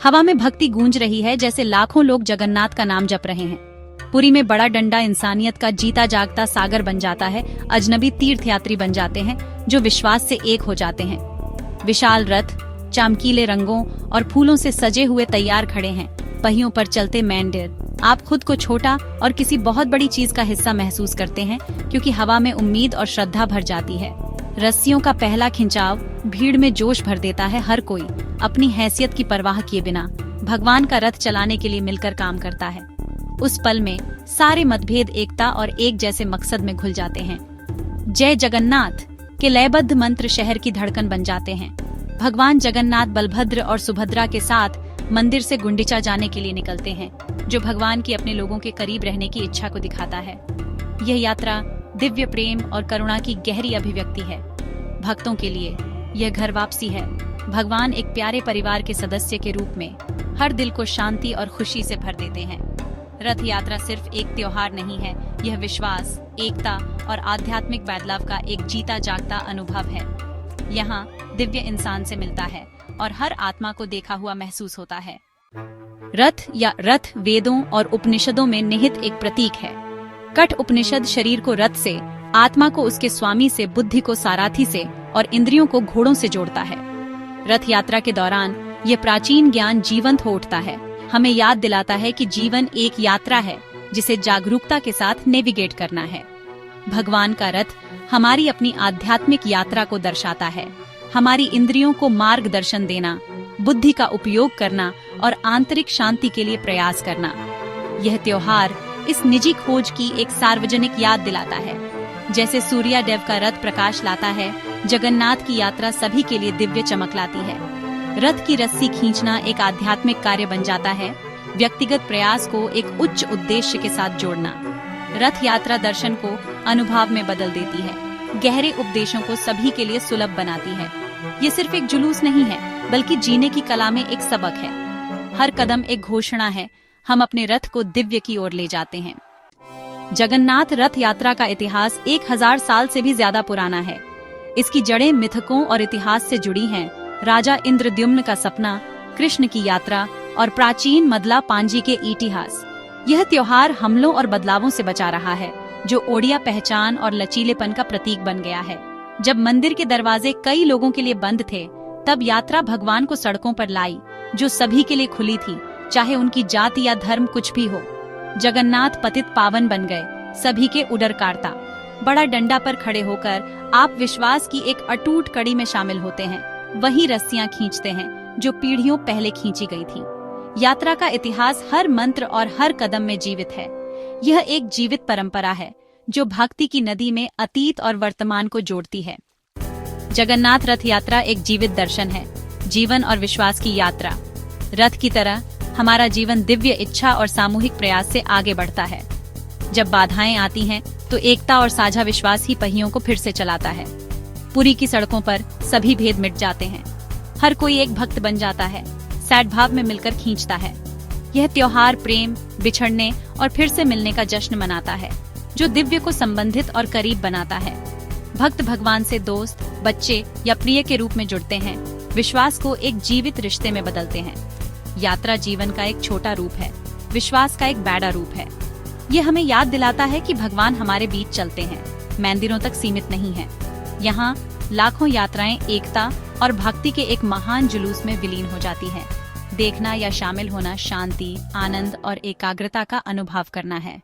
हवा में भक्ति गूंज रही है, जैसे लाखों लोग जगन्नाथ का नाम जप रहे हैं। पुरी में बड़ा डंडा इंसानियत का जीता जागता सागर बन जाता है। अजनबी तीर्थयात्री बन जाते हैं जो विश्वास से एक हो जाते हैं। विशाल रथ चमकीले रंगों और फूलों से सजे हुए तैयार खड़े हैं। पहियों पर चलते मेंढर आप खुद को छोटा और किसी बहुत बड़ी चीज का हिस्सा महसूस करते हैं, क्योंकि हवा में उम्मीद और श्रद्धा भर जाती है। रस्सियों का पहला खिंचाव भीड़ में जोश भर देता है। हर कोई अपनी हैसियत की परवाह किए बिना भगवान का रथ चलाने के लिए मिलकर काम करता है। उस पल में सारे मतभेद एकता और एक जैसे मकसद में घुल जाते हैं। जय जगन्नाथ के लयबद्ध मंत्र शहर की धड़कन बन जाते हैं। भगवान जगन्नाथ बलभद्र और सुभद्रा के साथ मंदिर से गुंडीचा जाने के लिए निकलते हैं, जो भगवान की अपने लोगों के करीब रहने की इच्छा को दिखाता है। यह यात्रा दिव्य प्रेम और करुणा की गहरी अभिव्यक्ति है। भक्तों के लिए यह घर वापसी है। भगवान एक प्यारे परिवार के सदस्य के रूप में हर दिल को शांति और खुशी से भर देते हैं। रथ यात्रा सिर्फ एक त्योहार नहीं है, यह विश्वास, एकता और आध्यात्मिक बदलाव का एक जीता जागता अनुभव है। यहाँ दिव्य इंसान से मिलता है और हर आत्मा को देखा हुआ महसूस होता है। रथ या रथ वेदों और उपनिषदों में निहित एक प्रतीक है। कठ उपनिषद शरीर को रथ से, आत्मा को उसके स्वामी से, बुद्धि को सारथी से और इंद्रियों को घोड़ों से जोड़ता है। रथ यात्रा के दौरान ये प्राचीन ज्ञान जीवंत हो उठता है, हमें याद दिलाता है कि जीवन एक यात्रा है जिसे जागरूकता के साथ नेविगेट करना है। भगवान का रथ हमारी अपनी आध्यात्मिक यात्रा को दर्शाता है। हमारी इंद्रियों को मार्गदर्शन देना, बुद्धि का उपयोग करना और आंतरिक शांति के लिए प्रयास करना। यह त्योहार इस निजी खोज की एक सार्वजनिक याद दिलाता है। जैसे सूर्यदेव का रथ प्रकाश लाता है, जगन्नाथ की यात्रा सभी के लिए दिव्य चमक लाती है। रथ की रस्सी खींचना एक आध्यात्मिक कार्य बन जाता है, व्यक्तिगत प्रयास को एक उच्च उद्देश्य के साथ जोड़ना। रथ यात्रा दर्शन को अनुभव में बदल देती है, गहरे उपदेशों को सभी के लिए सुलभ बनाती है। ये सिर्फ एक जुलूस नहीं है, बल्कि जीने की कला में एक सबक है। हर कदम एक घोषणा है, हम अपने रथ को दिव्य की ओर ले जाते हैं। जगन्नाथ रथ यात्रा का इतिहास 1000 साल से भी ज्यादा पुराना है। इसकी जड़ें मिथकों और इतिहास से जुड़ी हैं। राजा इंद्रद्युम्न का सपना, कृष्ण की यात्रा और प्राचीन मदला पांजी के इतिहास। यह त्योहार हमलों और बदलावों से बचा रहा है, जो ओडिया पहचान और लचीलेपन का प्रतीक बन गया है। जब मंदिर के दरवाजे कई लोगों के लिए बंद थे, तब यात्रा भगवान को सड़कों पर लाई, जो सभी के लिए खुली थी, चाहे उनकी जाति या धर्म कुछ भी हो। जगन्नाथ पतित पावन बन गए, सभी के उदर काटता। बड़ा डंडा पर खड़े होकर आप विश्वास की एक अटूट कड़ी में शामिल होते हैं। वही रस्सियां खींचते हैं जो पीढ़ियों पहले खींची गई थी। यात्रा का इतिहास हर मंत्र और हर कदम में जीवित है। यह एक जीवित परंपरा है जो भक्ति की नदी में अतीत और वर्तमान को जोड़ती है। जगन्नाथ रथ यात्रा एक जीवित दर्शन है, जीवन और विश्वास की यात्रा। रथ की तरह हमारा जीवन दिव्य इच्छा और सामूहिक प्रयास से आगे बढ़ता है। जब बाधाएं आती हैं, तो एकता और साझा विश्वास ही पहियों को फिर से चलाता है। पुरी की सड़कों पर सभी भेद मिट जाते हैं, हर कोई एक भक्त बन जाता है, सद्भाव में मिलकर खींचता है। यह त्योहार प्रेम, बिछड़ने और फिर से मिलने का जश्न मनाता है, जो दिव्य को संबंधित और करीब बनाता है। भक्त भगवान से दोस्त, बच्चे या प्रिय के रूप में जुड़ते हैं, विश्वास को एक जीवित रिश्ते में बदलते हैं। यात्रा जीवन का एक छोटा रूप है, विश्वास का एक बड़ा रूप है। ये हमें याद दिलाता है कि भगवान हमारे बीच चलते हैं, मंदिरों तक सीमित नहीं है। यहाँ लाखों यात्राएं एकता और भक्ति के एक महान जुलूस में विलीन हो जाती हैं। देखना या शामिल होना शांति, आनंद और एकाग्रता का अनुभव करना है।